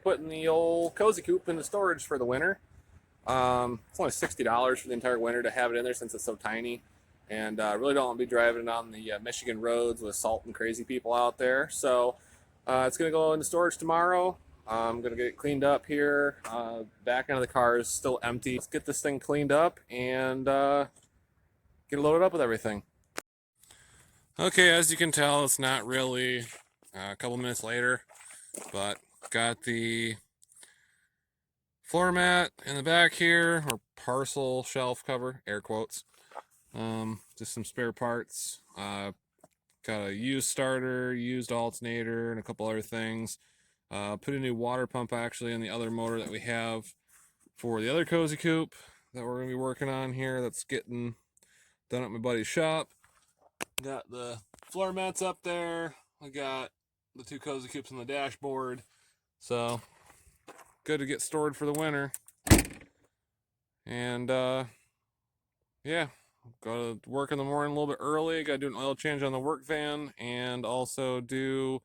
putting the old Cozy Coupe into storage for the winter. It's only $60 for the entire winter to have it in there since it's so tiny. And really don't want to be driving on the Michigan roads with salt and crazy people out there. So it's going to go into storage tomorrow. I'm going to get it cleaned up here. Back end of the car is still empty. Let's get this thing cleaned up and get it loaded up with everything. Okay, as you can tell, it's not really a couple minutes later, but got the floor mat in the back here, or parcel shelf cover, air quotes. Just some spare parts. Got a used starter, used alternator, and a couple other things. Put a new water pump actually in the other motor that we have for the other Cozy Coupe that we're going to be working on here. That's getting done at my buddy's shop. Got the floor mats up there. I got the two Cozy Coupes on the dashboard. So good to get stored for the winter. And yeah, go to work in the morning a little bit early. Got to do an oil change on the work van and also do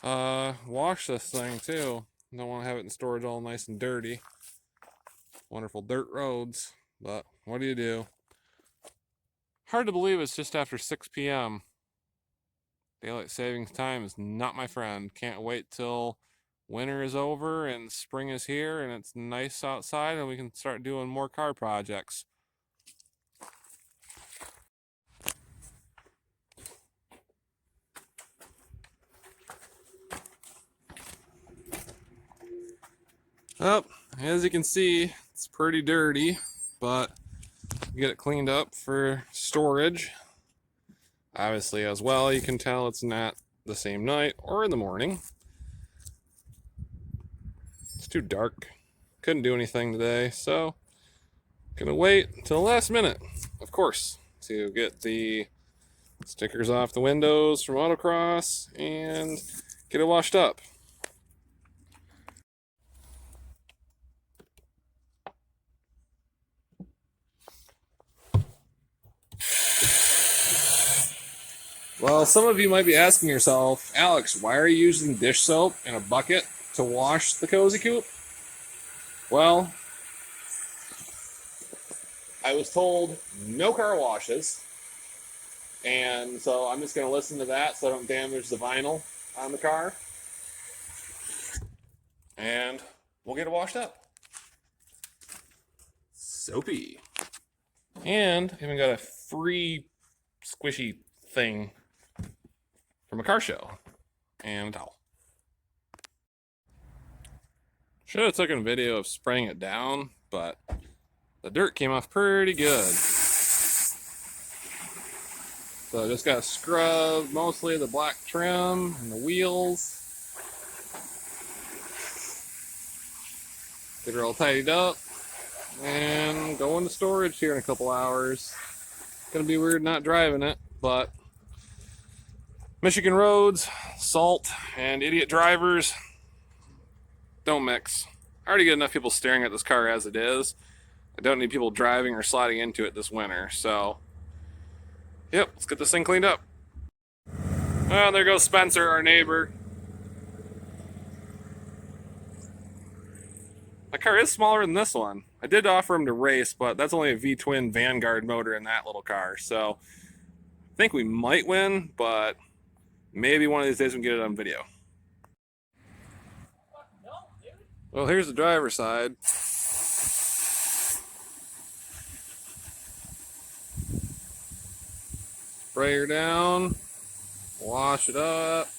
wash this thing too. Don't want to have it in storage all nice and dirty. Wonderful dirt roads, but what do you do? Hard to believe it's just after 6 p.m. Daylight savings time is not my friend. Can't wait till winter is over and spring is here and it's nice outside and we can start doing more car projects. Oh, as you can see, it's pretty dirty, but get it cleaned up for storage. Obviously, as well, you can tell it's not the same night or in the morning. It's too dark. Couldn't do anything today, so gonna wait until the last minute, of course, to get the stickers off the windows from Autocross and get it washed up. Well, some of you might be asking yourself, Alex, why are you using dish soap and a bucket to wash the Cozy Coupe? Well, I was told no car washes, and so I'm just going to listen to that so I don't damage the vinyl on the car, and we'll get it washed up. Soapy. And even got a free squishy thing from a car show and a towel. Should have taken a video of spraying it down, but the dirt came off pretty good. So I just got to scrub mostly the black trim and the wheels. Get her all tidied up and go into storage here in a couple hours. Gonna be weird not driving it, but Michigan roads, salt, and idiot drivers don't mix. I already get enough people staring at this car as it is. I don't need people driving or sliding into it this winter, so yep, let's get this thing cleaned up. Well, there goes Spencer, our neighbor. My car is smaller than this one. I did offer him to race, but that's only a V-twin Vanguard motor in that little car, so I think we might win, but maybe one of these days we can get it on video. Well, here's the driver's side. Spray her down, wash it up,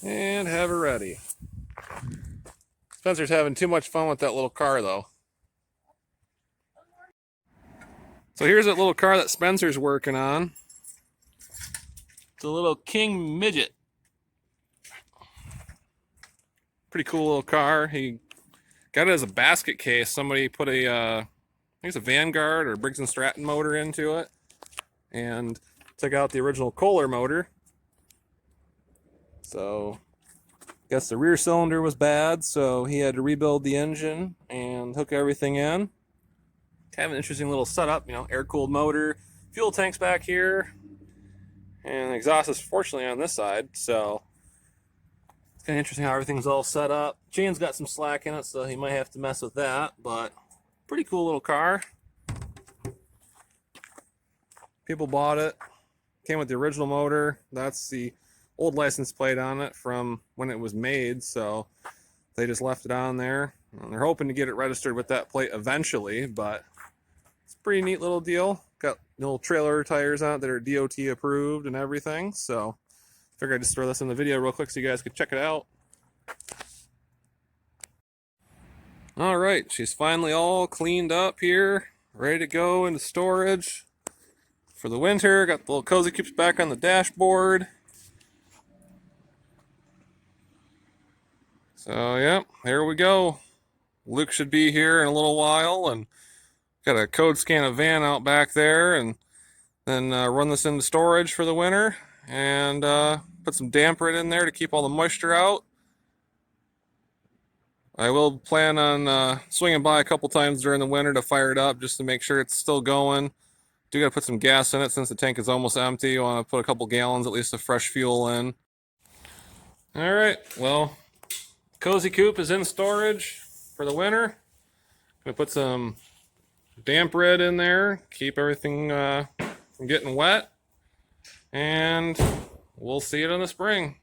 and have her ready. Spencer's having too much fun with that little car, though. So here's that little car that Spencer's working on. It's a little King Midget. Pretty cool little car. He got it as a basket case. Somebody put a, I think it's a Vanguard or Briggs & Stratton motor into it. And took out the original Kohler motor. So, guess the rear cylinder was bad, so he had to rebuild the engine and hook everything in. Kind of an interesting little setup, you know, air-cooled motor, fuel tanks back here, and the exhaust is fortunately on this side, so Kind of interesting how everything's all set up. Chain's got some slack in it, so you might have to mess with that, but pretty cool little car. People bought it. Came with the original motor. That's the old license plate on it from when it was made, so they just left it on there. And they're hoping to get it registered with that plate eventually, but it's a pretty neat little deal. Got little trailer tires on it that are DOT approved and everything, so figured I'd just throw this in the video real quick so you guys could check it out. All right, she's finally all cleaned up here, ready to go into storage for the winter. Got the little Cozy Coupes back on the dashboard. So, yep, here we go. Luke should be here in a little while, and got a code scan a van out back there, and then run this into storage for the winter, and put some damper in there to keep all the moisture out. I will plan on swinging by a couple times during the winter to fire it up just to make sure it's still going. Do got to put some gas in it since the tank is almost empty. You want to put a couple gallons at least of fresh fuel in. All right, well, Cozy Coupe is in storage for the winter. Gonna put some damp red in there, keep everything from getting wet, and we'll see it in the spring.